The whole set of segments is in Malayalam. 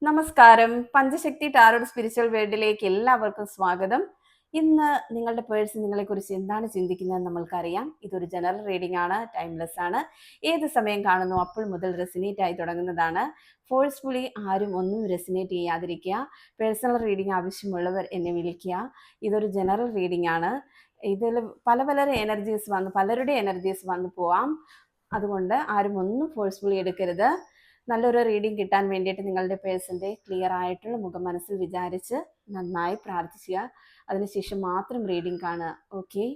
നമസ്കാരം. പഞ്ചശക്തി ടാരോട്ട് സ്പിരിച്വൽ വേൾഡിലേക്ക് എല്ലാവർക്കും സ്വാഗതം. ഇന്ന് നിങ്ങളുടെ പേഴ്സൺ നിങ്ങളെക്കുറിച്ച് എന്താണ് ചിന്തിക്കുന്നത് നമ്മൾക്കറിയാം. ഇതൊരു ജനറൽ റീഡിംഗ് ആണ്, ടൈംലെസ് ആണ്. ഏത് സമയം കാണുന്നു അപ്പോൾ മുതൽ റെസിനേറ്റ് ആയി തുടങ്ങുന്നതാണ്. ഫോഴ്സ്ഫുള്ളി ആരും ഒന്നും റെസിനേറ്റ് ചെയ്യാതിരിക്കുക. പേഴ്സണൽ റീഡിംഗ് ആവശ്യമുള്ളവർ എന്നെ വിളിക്കുക. ഇതൊരു ജനറൽ റീഡിംഗ് ആണ്. ഇതിൽ പലരുടെ എനർജീസ് വന്നു പോവാം. അതുകൊണ്ട് ആരും ഒന്നും ഫോഴ്സ്ഫുള്ളി എടുക്കരുത്. നല്ലൊരു റീഡിംഗ് കിട്ടാൻ വേണ്ടിയിട്ട് നിങ്ങളുടെ പേഴ്സൻ്റെ ക്ലിയർ ആയിട്ടുള്ള മുഖം മനസ്സിൽ വിചാരിച്ച് നന്നായി പ്രാർത്ഥിക്കുക. അതിനുശേഷം മാത്രം റീഡിംഗ് കാണുക. ഓക്കെ.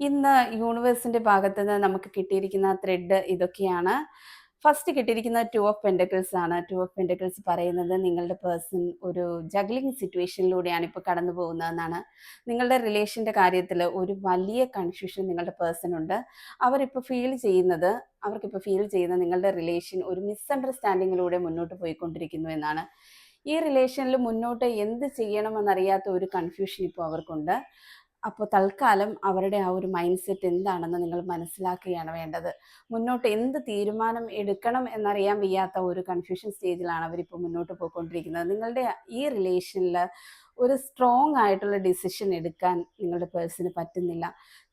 ഇന്ന് യൂണിവേഴ്സിൻ്റെ ഭാഗത്ത് നിന്ന് നമുക്ക് കിട്ടിയിരിക്കുന്ന ത്രെഡ് ഇതൊക്കെയാണ്. ഫസ്റ്റ് കിട്ടിയിരിക്കുന്ന 2 ഓഫ് പെൻറ്റക്കിൾസ് ആണ്. 2 ഓഫ് പെൻറ്റക്കിൾസ് പറയുന്നത് നിങ്ങളുടെ പേഴ്സൺ ഒരു ജഗ്ലിംഗ് സിറ്റുവേഷനിലൂടെയാണ് ഇപ്പോൾ കടന്നു പോകുന്നതെന്നാണ്. നിങ്ങളുടെ റിലേഷൻ്റെ കാര്യത്തിൽ ഒരു വലിയ കൺഫ്യൂഷൻ നിങ്ങളുടെ പേഴ്സൺ ഉണ്ട്. അവർക്കിപ്പോൾ ഫീൽ ചെയ്യുന്നത് നിങ്ങളുടെ റിലേഷൻ ഒരു മിസ്അണ്ടർസ്റ്റാൻഡിങ്ങിലൂടെ മുന്നോട്ട് പോയിക്കൊണ്ടിരിക്കുന്നു എന്നാണ്. ഈ റിലേഷനിൽ മുന്നോട്ട് എന്ത് ചെയ്യണമെന്നറിയാത്ത ഒരു കൺഫ്യൂഷൻ ഇപ്പോൾ അവർക്കുണ്ട്. അപ്പോൾ തൽക്കാലം അവരുടെ ആ ഒരു മൈൻഡ് സെറ്റ് എന്താണെന്ന് നിങ്ങൾ മനസ്സിലാക്കുകയാണ് വേണ്ടത്. മുന്നോട്ട് എന്ത് തീരുമാനം എടുക്കണം എന്നറിയാൻ വയ്യാത്ത ഒരു കൺഫ്യൂഷൻ സ്റ്റേജിലാണ് അവരിപ്പോൾ മുന്നോട്ട് പോയിക്കൊണ്ടിരിക്കുന്നത്. നിങ്ങളുടെ ഈ റിലേഷനിൽ ഒരു സ്ട്രോങ് ആയിട്ടുള്ള ഡിസിഷൻ എടുക്കാൻ നിങ്ങളുടെ പേഴ്സണ് പറ്റുന്നില്ല.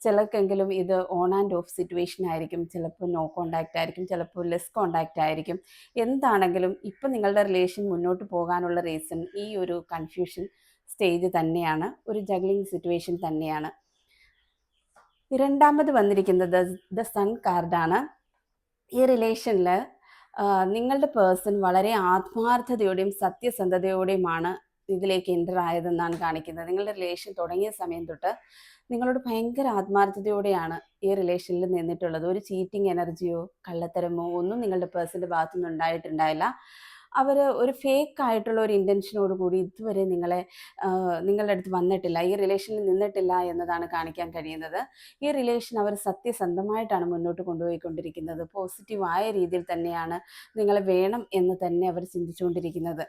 ചിലർക്കെങ്കിലും ഇത് ഓൺ ആൻഡ് ഓഫ് സിറ്റുവേഷൻ ആയിരിക്കും, ചിലപ്പോൾ നോ കോണ്ടാക്റ്റ് ആയിരിക്കും, ചിലപ്പോൾ ലെസ് കോണ്ടാക്റ്റ് ആയിരിക്കും. എന്താണെങ്കിലും ഇപ്പം നിങ്ങളുടെ റിലേഷൻ മുന്നോട്ട് പോകാനുള്ള റീസൺ ഈ ഒരു കൺഫ്യൂഷൻ സ്റ്റേജ് തന്നെയാണ്, ഒരു ജഗ്ലിംഗ് സിറ്റുവേഷൻ തന്നെയാണ്. രണ്ടാമത് വന്നിരിക്കുന്നത് ദ സൺ കാർഡാണ്. ഈ റിലേഷനിൽ നിങ്ങളുടെ പേഴ്സൺ വളരെ ആത്മാർത്ഥതയോടെയും സത്യസന്ധതയോടെയുമാണ് ഇതിലേക്ക് എൻ്റർ ആയതെന്നാണ് കാണിക്കുന്നത്. നിങ്ങളുടെ റിലേഷൻ തുടങ്ങിയ സമയം തൊട്ട് നിങ്ങളോട് ഭയങ്കര ആത്മാർത്ഥതയോടെയാണ് ഈ റിലേഷനിൽ നിന്നിട്ടുള്ളത്. ഒരു ചീറ്റിംഗ് എനർജിയോ കള്ളത്തരമോ ഒന്നും നിങ്ങളുടെ പേഴ്സൻ്റെ ഭാഗത്തുനിന്ന് ഉണ്ടായിട്ടുണ്ടായില്ല. അവർ ഒരു ഫേക്ക് ആയിട്ടുള്ള ഒരു ഇൻറ്റൻഷനോട് കൂടി ഇതുവരെ നിങ്ങളുടെ അടുത്ത് വന്നിട്ടില്ല, ഈ റിലേഷനിൽ നിന്നിട്ടില്ല എന്നതാണ് കാണിക്കാൻ കഴിയുന്നത്. ഈ റിലേഷൻ അവർ സത്യസന്ധമായിട്ടാണ് മുന്നോട്ട് കൊണ്ടുപോയിക്കൊണ്ടിരിക്കുന്നത്. പോസിറ്റീവായ രീതിയിൽ തന്നെയാണ് നിങ്ങളെ വേണം എന്ന് തന്നെ അവർ ചിന്തിച്ചുകൊണ്ടിരിക്കുന്നത്.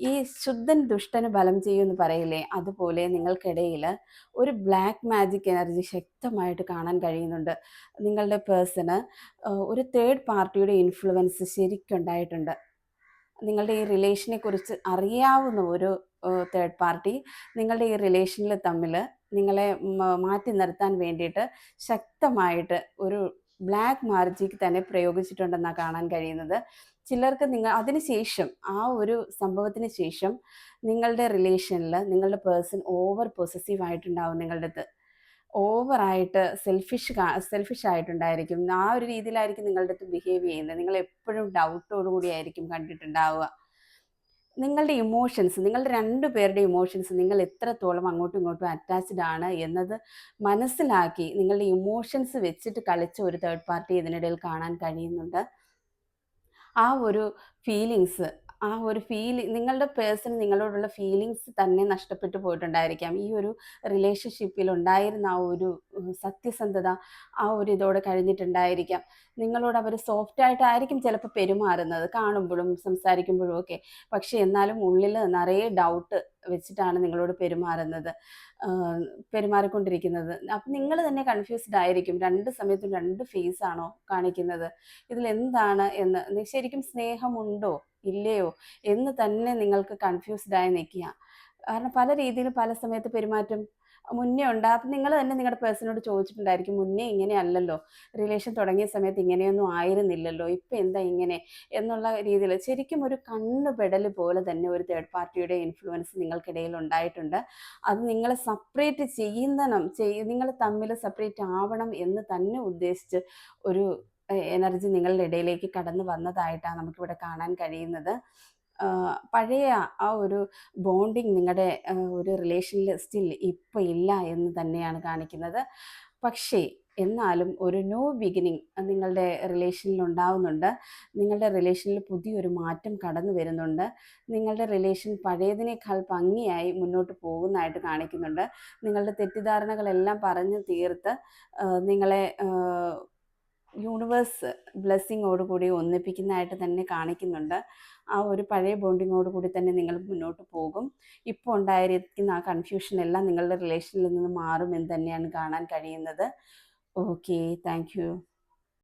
ഈ ശുദ്ധൻ ദുഷ്ടന് ബലം ചെയ്യുമെന്ന് പറയില്ലേ, അതുപോലെ നിങ്ങൾക്കിടയിൽ ഒരു ബ്ലാക്ക് മാജിക് എനർജി ശക്തമായിട്ട് കാണാൻ കഴിയുന്നുണ്ട്. നിങ്ങളുടെ പേഴ്സണ് ഒരു തേർഡ് പാർട്ടിയുടെ ഇൻഫ്ലുവൻസ് ശരിക്കുണ്ടായിട്ടുണ്ട്. നിങ്ങളുടെ ഈ റിലേഷനെ കുറിച്ച് അറിയാവുന്ന ഒരു തേർഡ് പാർട്ടി നിങ്ങളുടെ ഈ റിലേഷനിൽ തമ്മിൽ നിങ്ങളെ മാറ്റി നിർത്താൻ വേണ്ടിയിട്ട് ശക്തമായിട്ട് ഒരു ബ്ലാക്ക് മാജിക് തന്നെ പ്രയോഗിച്ചിട്ടുണ്ടെന്നാണ് കാണാൻ കഴിയുന്നത്. ചിലർക്ക് അതിനുശേഷം ആ ഒരു സംഭവത്തിന് ശേഷം നിങ്ങളുടെ റിലേഷനിൽ നിങ്ങളുടെ പേഴ്സൺ ഓവർ പൊസസീവ് ആയിട്ടുണ്ടാവും. നിങ്ങളുടെ അടുത്ത് ഓവറായിട്ട് സെൽഫിഷ് ആയിട്ടുണ്ടായിരിക്കും. ആ ഒരു രീതിയിലായിരിക്കും നിങ്ങളുടെ അടുത്ത് ബിഹേവ് ചെയ്യുന്നത്. നിങ്ങൾ എപ്പോഴും ഡൗട്ടോടുകൂടി ആയിരിക്കും കണ്ടിട്ടുണ്ടാവുക. നിങ്ങളുടെ ഇമോഷൻസ്, നിങ്ങളുടെ 2 പേരുടെ ഇമോഷൻസ് നിങ്ങൾ എത്രത്തോളം അങ്ങോട്ടും ഇങ്ങോട്ടും അറ്റാച്ച്ഡ് ആണ് എന്നത് മനസ്സിലാക്കി നിങ്ങളുടെ ഇമോഷൻസ് വെച്ചിട്ട് കളിച്ച ഒരു തേർഡ് പാർട്ടി ഇതിനിടയിൽ കാണാൻ കഴിയുന്നുണ്ട്. ആ ഒരു ഫീലിങ്സ്, നിങ്ങളുടെ പേഴ്സൺ നിങ്ങളോടുള്ള ഫീലിങ്സ് തന്നെ നഷ്ടപ്പെട്ടു പോയിട്ടുണ്ടായിരിക്കാം. ഈ ഒരു റിലേഷൻഷിപ്പിൽ ഉണ്ടായിരുന്ന ആ ഒരു സത്യസന്ധത ആ ഒരു ഇതോടെ കഴിഞ്ഞിട്ടുണ്ടായിരിക്കാം. നിങ്ങളോട് അവർ സോഫ്റ്റായിട്ടായിരിക്കും ചിലപ്പോൾ പെരുമാറുന്നത്, കാണുമ്പോഴും സംസാരിക്കുമ്പോഴും ഒക്കെ. പക്ഷെ എന്നാലും ഉള്ളിൽ നിറയെ ഡൗട്ട് വെച്ചിട്ടാണ് നിങ്ങളോട് പെരുമാറിക്കൊണ്ടിരിക്കുന്നത്. അപ്പം നിങ്ങൾ തന്നെ കൺഫ്യൂസ്ഡ് ആയിരിക്കും. 2 സമയത്തും 2 ഫേസ് ആണോ കാണിക്കുന്നത്, ഇതിലെന്താണ് എന്ന്, ശരിക്കും സ്നേഹമുണ്ടോ ഇല്ലയോ എന്ന് തന്നെ നിങ്ങൾക്ക് കൺഫ്യൂസ്ഡ് ആയി നിൽക്കുക. കാരണം പല രീതിയിൽ പല സമയത്ത് പെരുമാറ്റം മുന്നേ ഉണ്ട്. അപ്പം നിങ്ങൾ തന്നെ നിങ്ങളുടെ പേഴ്സണോട് ചോദിച്ചിട്ടുണ്ടായിരിക്കും, മുന്നേ ഇങ്ങനെയല്ലല്ലോ, റിലേഷൻ തുടങ്ങിയ സമയത്ത് ഇങ്ങനെയൊന്നും ആയിരുന്നില്ലല്ലോ, ഇപ്പം എന്താ ഇങ്ങനെ എന്നുള്ള രീതിയിൽ ശരിക്കും ഒരു കണ്ണുപെടൽ പോലെ തന്നെ ഒരു തേർഡ് പാർട്ടിയുടെ ഇൻഫ്ലുവൻസ് നിങ്ങൾക്കിടയിൽ ഉണ്ടായിട്ടുണ്ട്. അത് നിങ്ങളെ സെപ്പറേറ്റ് നിങ്ങൾ തമ്മിൽ സെപ്പറേറ്റ് ആവണം എന്ന് തന്നെ ഉദ്ദേശിച്ച് ഒരു എനർജി നിങ്ങളുടെ ഇടയിലേക്ക് കടന്നു വന്നതായിട്ടാണ് നമുക്കിവിടെ കാണാൻ കഴിയുന്നത്. പഴയ ആ ഒരു ബോണ്ടിങ് നിങ്ങളുടെ ഒരു റിലേഷനിൽ സ്റ്റിൽ ഇപ്പോൾ ഇല്ല എന്ന് തന്നെയാണ് കാണിക്കുന്നത്. പക്ഷേ എന്നാലും ഒരു ന്യൂ ബിഗിനിങ് നിങ്ങളുടെ റിലേഷനിൽ ഉണ്ടാവുന്നുണ്ട്. നിങ്ങളുടെ റിലേഷനിൽ പുതിയൊരു മാറ്റം കടന്നു വരുന്നുണ്ട്. നിങ്ങളുടെ റിലേഷൻ പഴയതിനേക്കാൾ ഭംഗിയായി മുന്നോട്ട് പോകുന്നതായിട്ട് കാണിക്കുന്നുണ്ട്. നിങ്ങളുടെ തെറ്റിദ്ധാരണകളെല്ലാം പറഞ്ഞു തീർത്ത് നിങ്ങളെ യൂണിവേഴ്സ് ബ്ലെസ്സിങ്ങോട് കൂടി ഒന്നിപ്പിക്കുന്നതായിട്ട് തന്നെ കാണിക്കുന്നുണ്ട്. ആ ഒരു പഴയ ബോണ്ടിങ്ങോട് കൂടി തന്നെ നിങ്ങൾ മുന്നോട്ട് പോകും. ഇപ്പോൾ ഉണ്ടായിരിക്കുന്ന ആ കൺഫ്യൂഷൻ എല്ലാം നിങ്ങളുടെ റിലേഷനിൽ നിന്ന് മാറുമെന്ന് തന്നെയാണ് കാണാൻ കഴിയുന്നത്. Okay, thank you.